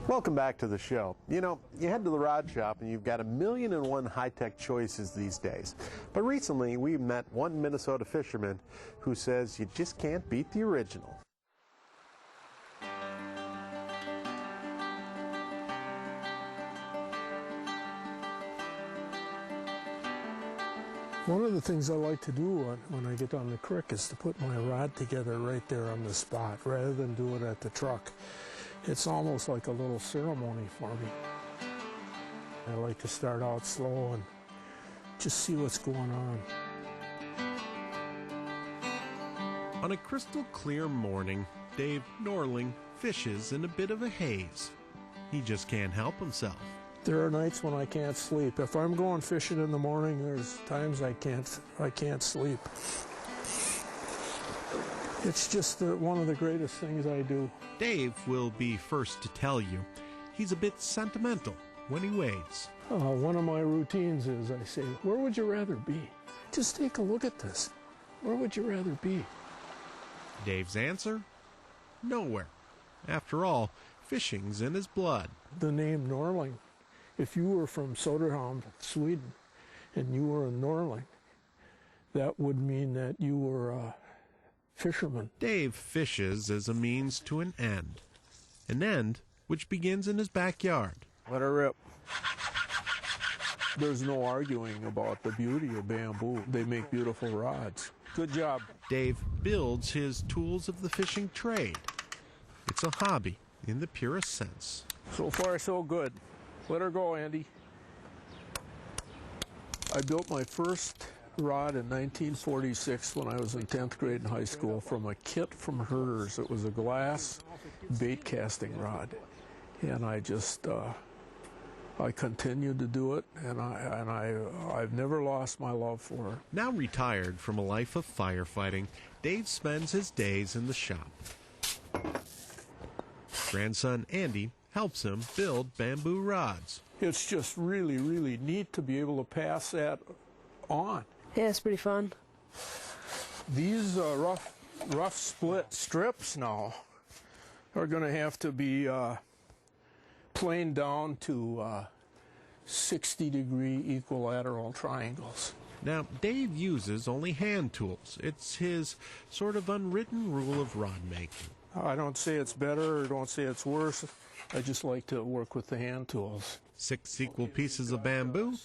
Welcome back to the show. You know, you head to the rod shop and you've got 1,000,001 high-tech choices these days. But recently we met one Minnesota fisherman who says you just can't beat the original. One of the things I like to do when I get on the creek is to put my rod together right there on the spot rather than do it at the truck. It's almost like a little ceremony for me. I like to start out slow and just see what's going on. On a crystal clear morning, Dave Norling fishes in a bit of a haze. He just can't help himself. There are nights when I can't sleep. If I'm going fishing in the morning, there's times I can't sleep. It's just one of the greatest things I do. Dave will be first to tell you he's a bit sentimental when he wades. One of my routines is I say, where would you rather be? Just take a look at this. Where would you rather be? Dave's answer? Nowhere. After all, fishing's in his blood. The name Norling. If you were from Söderhamn, Sweden, and you were a Norling, that would mean that you were a fisherman. Dave fishes as a means to an end which begins in his backyard. Let her rip. There's no arguing about the beauty of bamboo. They make beautiful rods. Good job. Dave builds his tools of the fishing trade. It's a hobby in the purest sense. So far, so good. Let her go, Andy. I built my first rod in 1946 when I was in 10th grade in high school from a kit from Herders. It was a glass bait casting rod. And I just, I continued to do it, and I've never lost my love for it. Now retired from a life of firefighting, Dave spends his days in the shop. Grandson Andy helps him build bamboo rods. It's just really, really neat to be able to pass that on. Yeah, it's pretty fun. These rough split strips now are going to have to be planed down to 60-degree equilateral triangles. Now, Dave uses only hand tools. It's his sort of unwritten rule of rod making. I don't say it's better or don't say it's worse. I just like to work with the hand tools. 6 equal pieces of bamboo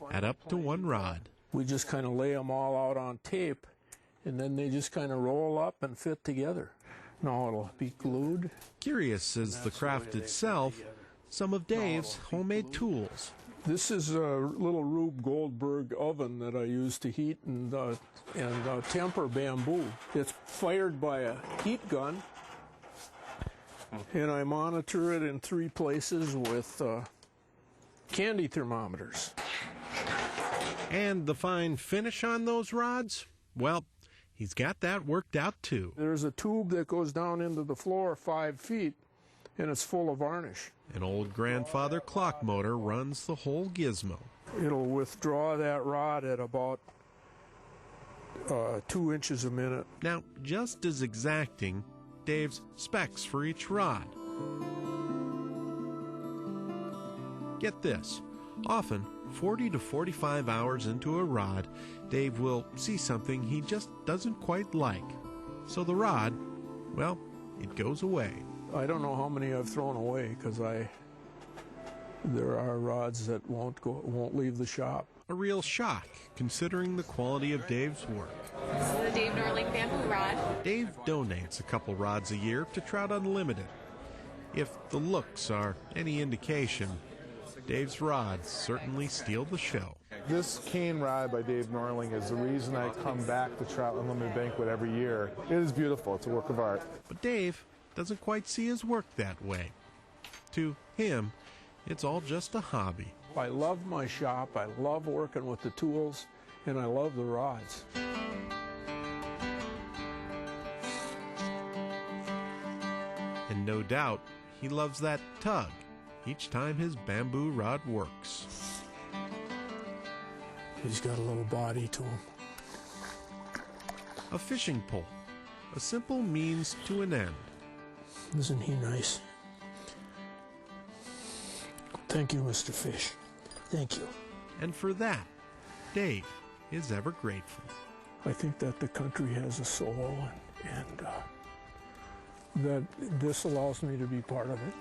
add up to one rod. We just kind of lay them all out on tape, and then they just kind of roll up and fit together. Now it'll be glued. Curious as the craft itself, some of Dave's homemade tools. This is a little Rube Goldberg oven that I use to heat and temper bamboo. It's fired by a heat gun, and I monitor it in 3 places with candy thermometers. And the fine finish on those rods? Well, he's got that worked out too. There's a tube that goes down into the floor 5 feet, and it's full of varnish. An old grandfather clock motor runs the whole gizmo. It'll withdraw that rod at about 2 inches a minute. Now, just as exacting, Dave's specs for each rod. Get this, often 40 to 45 hours into a rod, Dave will see something he just doesn't quite like. So the rod, well, it goes away. I don't know how many I've thrown away because there are rods that won't leave the shop. A real shock, considering the quality of Dave's work. This is the Dave Norling bamboo rod. Dave donates a couple rods a year to Trout Unlimited. If the looks are any indication, Dave's rods certainly steal the show. This cane rod by Dave Norling is the reason I come back to Trout Unlimited Banquet every year. It is beautiful. It's a work of art. But Dave doesn't quite see his work that way. To him, it's all just a hobby. I love my shop, I love working with the tools, and I love the rods. And no doubt, he loves that tug each time his bamboo rod works. He's got a little body to him. A fishing pole, a simple means to an end. Isn't he nice? Thank you, Mr. Fish. Thank you. And for that, Dave is ever grateful. I think that the country has a soul, and that this allows me to be part of it.